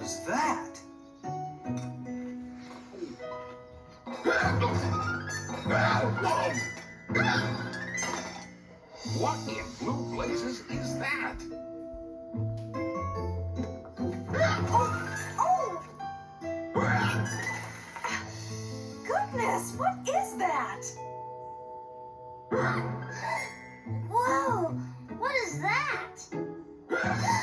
was that? What in blue blazes is that? Oh! Goodness, what is that? Whoa! What is that?